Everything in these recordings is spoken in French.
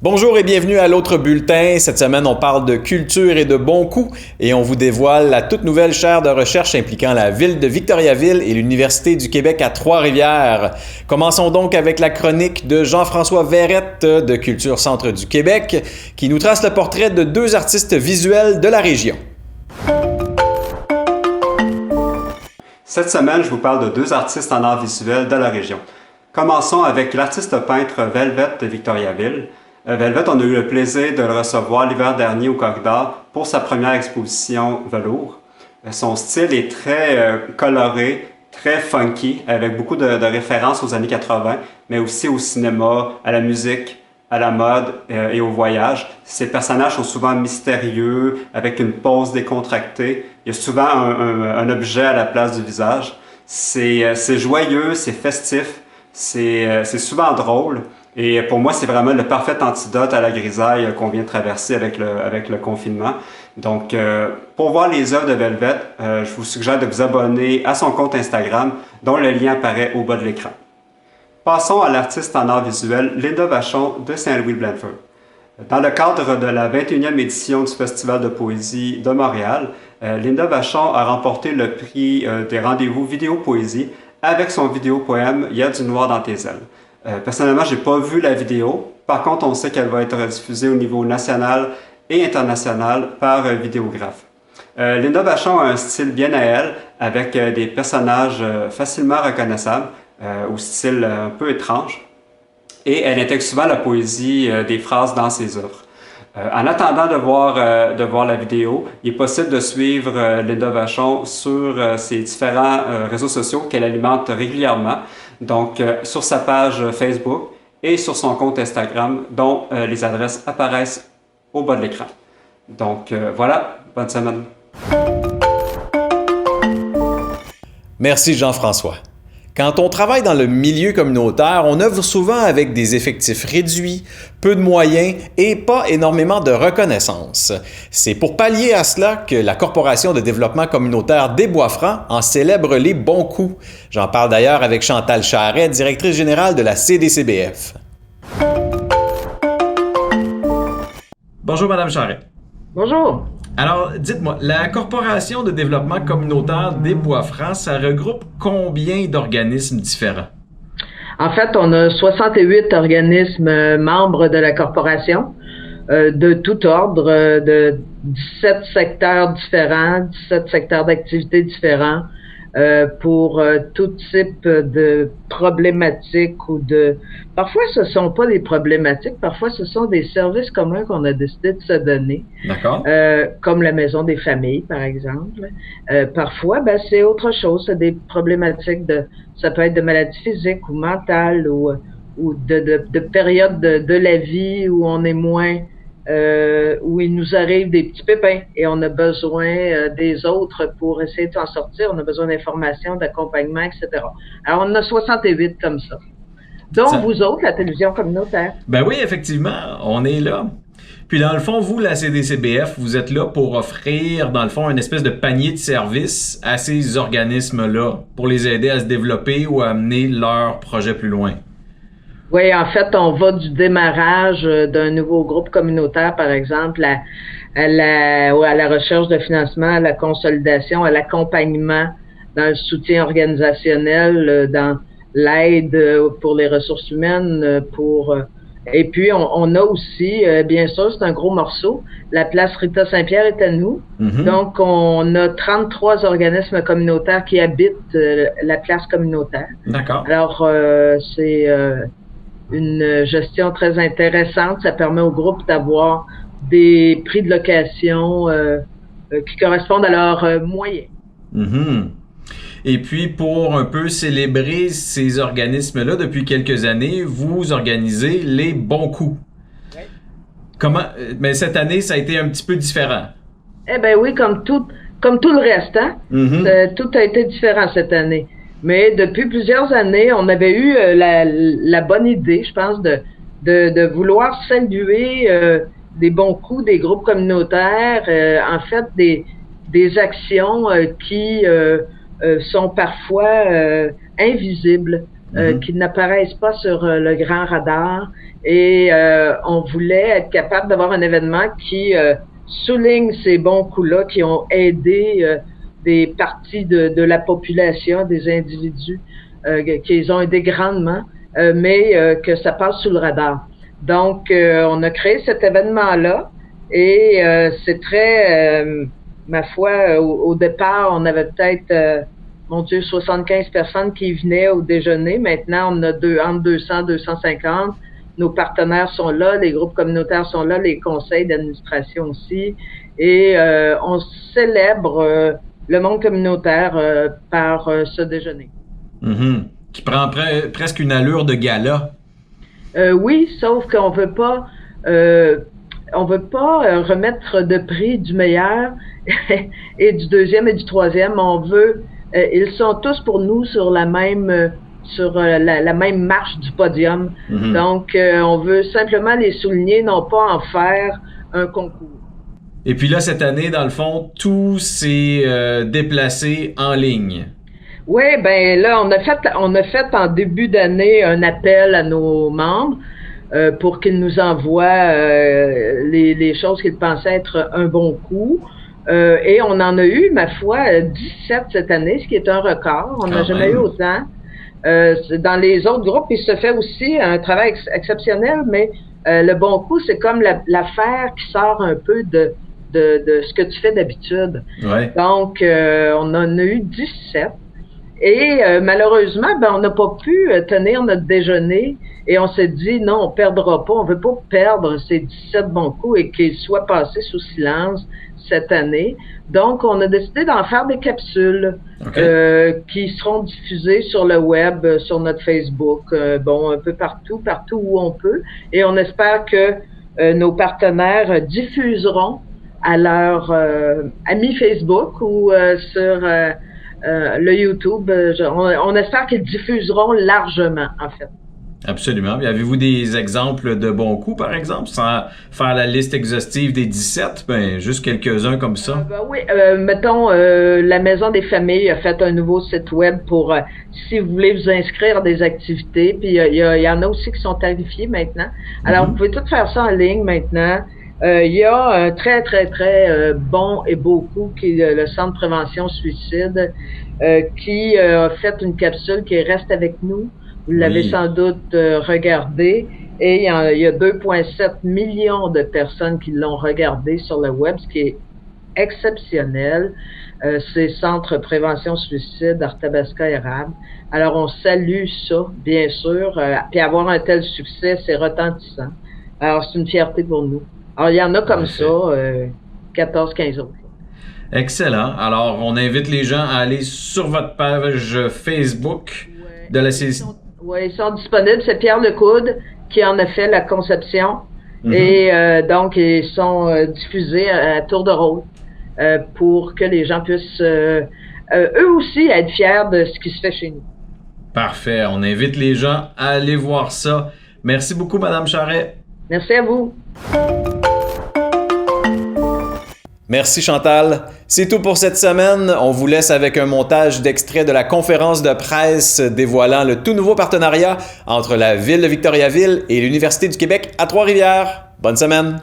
Bonjour et bienvenue à l'autre bulletin. Cette semaine, on parle de culture et de bons coups et on vous dévoile la toute nouvelle chaire de recherche impliquant la ville de Victoriaville et l'Université du Québec à Trois-Rivières. Commençons donc avec la chronique de Jean-François Verrette de Culture Centre du Québec qui nous trace le portrait de deux artistes visuels de la région. Cette semaine, je vous parle de deux artistes en art visuel de la région. Commençons avec l'artiste peintre Velvet de Victoriaville. Velvet, on a eu le plaisir de le recevoir l'hiver dernier au Corridor pour sa première exposition velours. Son style est très coloré, très funky, avec beaucoup de références aux années 80, mais aussi au cinéma, à la musique, à la mode et au voyage. Ses personnages sont souvent mystérieux, avec une pose décontractée. Il y a souvent un objet à la place du visage. C'est joyeux, c'est festif, c'est souvent drôle. Et pour moi, c'est vraiment le parfait antidote à la grisaille qu'on vient de traverser avec le confinement. Donc, pour voir les œuvres de Velvet, je vous suggère de vous abonner à son compte Instagram, dont le lien apparaît au bas de l'écran. Passons à l'artiste en art visuel Linda Vachon de Saint-Louis-Blandford. Dans le cadre de la 21e édition du Festival de poésie de Montréal, Linda Vachon a remporté le prix des rendez-vous vidéo-poésie avec son vidéo-poème « Il y a du noir dans tes ailes ». Personnellement, je n'ai pas vu la vidéo. Par contre, on sait qu'elle va être diffusée au niveau national et international par vidéographe. Linda Vachon a un style bien à elle, avec des personnages facilement reconnaissables, au style un peu étrange. Et elle intègre souvent la poésie des phrases dans ses œuvres. En attendant de voir la vidéo, il est possible de suivre Linda Vachon sur ses différents réseaux sociaux qu'elle alimente régulièrement. Donc, sur sa page Facebook et sur son compte Instagram, dont les adresses apparaissent au bas de l'écran. Donc, voilà, bonne semaine. Merci Jean-François. Quand on travaille dans le milieu communautaire, on œuvre souvent avec des effectifs réduits, peu de moyens et pas énormément de reconnaissance. C'est pour pallier à cela que la Corporation de développement communautaire des Bois-Francs en célèbre les bons coups. J'en parle d'ailleurs avec Chantal Charret, directrice générale de la CDCBF. Bonjour Madame Charret. Bonjour. Alors, dites-moi, la Corporation de développement communautaire des Bois-Francs, ça regroupe combien d'organismes différents? En fait, on a 68 organismes membres de la corporation, de tout ordre, de 17 secteurs différents, 17 secteurs d'activité différents, pour tout type de problématiques ou de... Parfois, ce sont pas des problématiques, parfois ce sont des services communs qu'on a décidé de se donner. D'accord. Comme la maison des familles, par exemple. Parfois, c'est autre chose, c'est des problématiques ça peut être de maladies physiques ou mentales ou de périodes de la vie où on est moins... où il nous arrive des petits pépins et on a besoin des autres pour essayer de s'en sortir. On a besoin d'informations, d'accompagnement, etc. Alors, on a 68 comme ça. Donc, vous autres, la télévision communautaire. Ben oui, effectivement, on est là. Puis dans le fond, vous, la CDCBF, vous êtes là pour offrir, dans le fond, une espèce de panier de services à ces organismes-là pour les aider à se développer ou à amener leur projet plus loin. Oui, en fait, on va du démarrage d'un nouveau groupe communautaire, par exemple, à la recherche de financement, à la consolidation, à l'accompagnement dans le soutien organisationnel, dans l'aide pour les ressources humaines, et puis on a aussi, bien sûr, c'est un gros morceau, la place Rita Saint-Pierre est à nous. Mm-hmm. Donc, on a 33 organismes communautaires qui habitent la place communautaire. D'accord. Alors, c'est... une gestion très intéressante. Ça permet au groupe d'avoir des prix de location qui correspondent à leurs moyens. Mm-hmm. Et puis, pour un peu célébrer ces organismes-là, depuis quelques années, vous organisez les bons coups. Oui. Comment? Mais cette année, ça a été un petit peu différent. Eh bien oui, comme tout le reste, hein? Mm-hmm. Tout a été différent cette année. Mais depuis plusieurs années, on avait eu la bonne idée, je pense, de vouloir saluer des bons coups des groupes communautaires, en fait des actions qui sont parfois invisibles qui n'apparaissent pas sur le grand radar. Et on voulait être capable d'avoir un événement qui souligne ces bons coups-là qui ont aidé des parties de la population, des individus, qui les ont aidés grandement, mais que ça passe sous le radar. Donc, on a créé cet événement-là et c'est très, ma foi, au départ, on avait peut-être, 75 personnes qui venaient au déjeuner. Maintenant, on a entre 200 et 250. Nos partenaires sont là, les groupes communautaires sont là, les conseils d'administration aussi. Et on célèbre le monde communautaire par ce déjeuner. Mm-hmm. Qui prend presque une allure de gala. Oui, sauf qu'on veut pas remettre de prix du meilleur et du deuxième et du troisième. On veut, ils sont tous pour nous sur la même la même marche du podium. Mm-hmm. Donc, on veut simplement les souligner, non pas en faire un concours. Et puis là, cette année, dans le fond, tout s'est déplacé en ligne. Oui, ben là, on a fait en début d'année un appel à nos membres pour qu'ils nous envoient les choses qu'ils pensaient être un bon coup. Et on en a eu, ma foi, 17 cette année, ce qui est un record. On n'a jamais eu autant. Dans les autres groupes, il se fait aussi un travail exceptionnel, mais le bon coup, c'est comme l'affaire qui sort un peu de ce que tu fais d'habitude. Ouais. Donc, on en a eu 17. Et malheureusement, on n'a pas pu tenir notre déjeuner et on s'est dit non, on perdra pas, on veut pas perdre ces 17 bons coups et qu'ils soient passés sous silence cette année. Donc, on a décidé d'en faire des capsules qui seront diffusées sur le web, sur notre Facebook, un peu partout où on peut. Et on espère que nos partenaires diffuseront à leurs amis Facebook ou sur le YouTube. On espère qu'ils diffuseront largement, en fait. Absolument. Et avez-vous des exemples de bons coups, par exemple, sans faire la liste exhaustive des 17, juste quelques-uns comme ça? Oui, mettons, la Maison des familles a fait un nouveau site web pour, si vous voulez vous inscrire à des activités, puis il y en a aussi qui sont tarifés maintenant. Alors, vous pouvez tout faire ça en ligne maintenant. Il y a un très, très, très bon et beau coup qui est le Centre de prévention suicide qui a fait une capsule qui reste avec nous. Vous l'avez sans doute regardé. Et il y a 2,7 millions de personnes qui l'ont regardé sur le web, ce qui est exceptionnel. C'est Centre prévention suicide Arthabasca Érable. Alors, on salue ça, bien sûr. Puis avoir un tel succès, c'est retentissant. Alors, c'est une fierté pour nous. Alors, il y en a comme ça, 14-15 autres. Excellent. Alors, on invite les gens à aller sur votre page Facebook de la CCI. Oui, ils sont disponibles. C'est Pierre Lecoude qui en a fait la conception. Et donc, ils sont diffusés à tour de rôle pour que les gens puissent eux aussi être fiers de ce qui se fait chez nous. Parfait. On invite les gens à aller voir ça. Merci beaucoup, Madame Charret. Merci à vous. Merci Chantal. C'est tout pour cette semaine. On vous laisse avec un montage d'extraits de la conférence de presse dévoilant le tout nouveau partenariat entre la Ville de Victoriaville et l'Université du Québec à Trois-Rivières. Bonne semaine.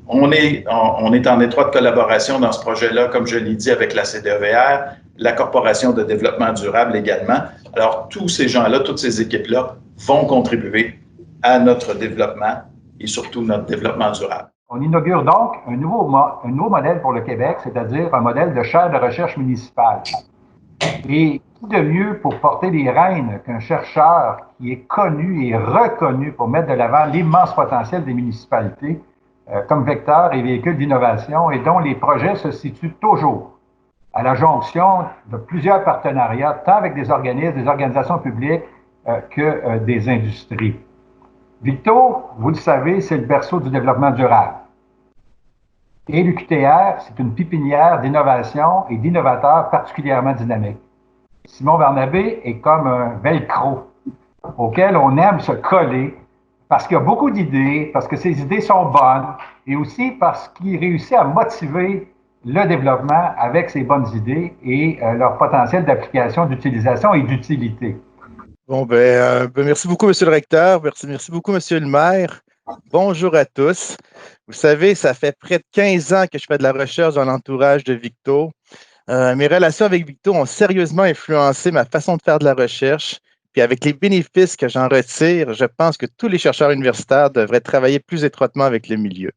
On est en étroite collaboration dans ce projet-là, comme je l'ai dit, avec la CDEVR, la Corporation de développement durable également. Alors, tous ces gens-là, toutes ces équipes-là vont contribuer à notre développement et surtout notre développement durable. On inaugure donc un nouveau modèle pour le Québec, c'est-à-dire un modèle de chaire de recherche municipale. Et qui de mieux pour porter les rênes qu'un chercheur qui est connu et reconnu pour mettre de l'avant l'immense potentiel des municipalités comme vecteur et véhicule d'innovation et dont les projets se situent toujours à la jonction de plusieurs partenariats, tant avec des organismes, des organisations publiques que des industries. Victo, vous le savez, c'est le berceau du développement durable. Et l'UQTR, c'est une pépinière d'innovation et d'innovateurs particulièrement dynamiques. Simon Barnabé est comme un velcro auquel on aime se coller parce qu'il a beaucoup d'idées, parce que ses idées sont bonnes et aussi parce qu'il réussit à motiver le développement avec ses bonnes idées et leur potentiel d'application, d'utilisation et d'utilité. Bon, merci beaucoup, Monsieur le recteur. Merci beaucoup, Monsieur le maire. Bonjour à tous. Vous savez, ça fait près de 15 ans que je fais de la recherche dans l'entourage de Victo. Mes relations avec Victo ont sérieusement influencé ma façon de faire de la recherche. Puis avec les bénéfices que j'en retire, je pense que tous les chercheurs universitaires devraient travailler plus étroitement avec le milieu.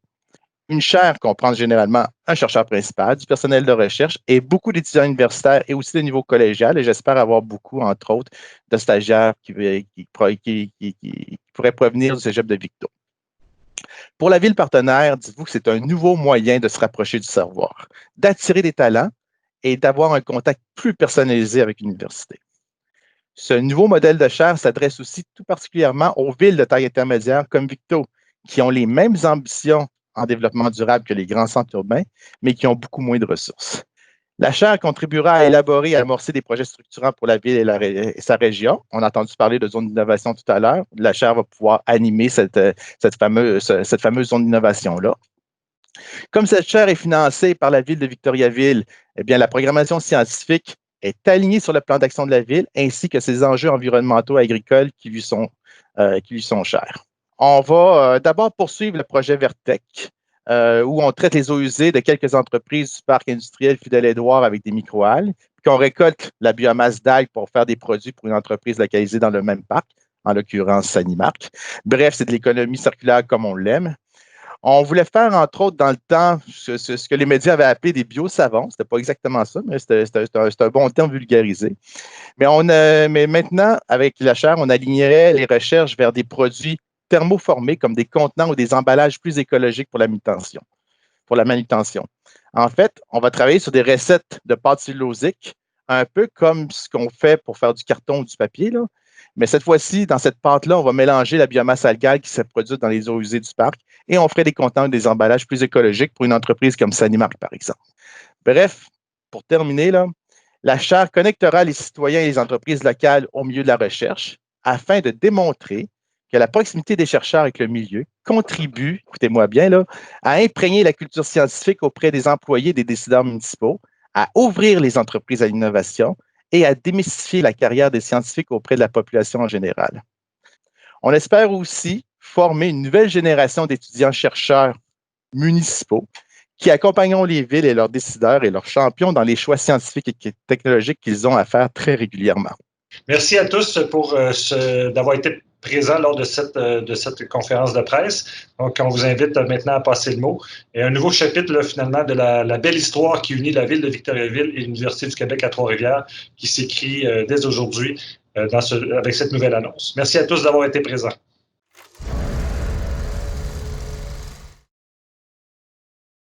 Une chaire comprend généralement un chercheur principal, du personnel de recherche et beaucoup d'étudiants universitaires et aussi de niveau collégial. Et j'espère avoir beaucoup, entre autres, de stagiaires qui pourraient provenir du cégep de Victo. Pour la ville partenaire, dites-vous que c'est un nouveau moyen de se rapprocher du savoir, d'attirer des talents et d'avoir un contact plus personnalisé avec l'université. Ce nouveau modèle de chaire s'adresse aussi tout particulièrement aux villes de taille intermédiaire comme Victo, qui ont les mêmes ambitions en développement durable que les grands centres urbains, mais qui ont beaucoup moins de ressources. La chaire contribuera à élaborer et à amorcer des projets structurants pour la ville et sa région. On a entendu parler de zone d'innovation tout à l'heure. La chaire va pouvoir animer cette fameuse zone d'innovation-là. Comme cette chaire est financée par la ville de Victoriaville, eh bien, la programmation scientifique est alignée sur le plan d'action de la ville ainsi que ses enjeux environnementaux et agricoles qui lui sont chers. On va d'abord poursuivre le projet Vertec, où on traite les eaux usées de quelques entreprises du parc industriel Fidèle-Édouard avec des microalgues, puis on récolte la biomasse d'algues pour faire des produits pour une entreprise localisée dans le même parc, en l'occurrence Sanimark. Bref, c'est de l'économie circulaire comme on l'aime. On voulait faire, entre autres, dans le temps, ce que les médias avaient appelé des biosavons. C'était pas exactement ça, mais c'était un bon terme vulgarisé. Mais maintenant, avec la chaire, on alignerait les recherches vers des produits thermoformés comme des contenants ou des emballages plus écologiques pour la manutention. En fait, on va travailler sur des recettes de pâte cellulosique, un peu comme ce qu'on fait pour faire du carton ou du papier, là. Mais cette fois-ci, dans cette pâte-là, on va mélanger la biomasse algale qui s'est produite dans les eaux usées du parc et on ferait des contenants et des emballages plus écologiques pour une entreprise comme Sanimark, par exemple. Bref, pour terminer, là, la chaire connectera les citoyens et les entreprises locales au milieu de la recherche afin de démontrer que la proximité des chercheurs avec le milieu contribue, écoutez-moi bien, là, à imprégner la culture scientifique auprès des employés et des décideurs municipaux, à ouvrir les entreprises à l'innovation et à démystifier la carrière des scientifiques auprès de la population en général. On espère aussi former une nouvelle génération d'étudiants-chercheurs municipaux qui accompagneront les villes et leurs décideurs et leurs champions dans les choix scientifiques et technologiques qu'ils ont à faire très régulièrement. Merci à tous pour d'avoir été présents lors de cette conférence de presse. Donc, on vous invite maintenant à passer le mot. Et un nouveau chapitre, là, finalement, de la belle histoire qui unit la ville de Victoriaville et l'Université du Québec à Trois-Rivières, qui s'écrit dès aujourd'hui avec cette nouvelle annonce. Merci à tous d'avoir été présents.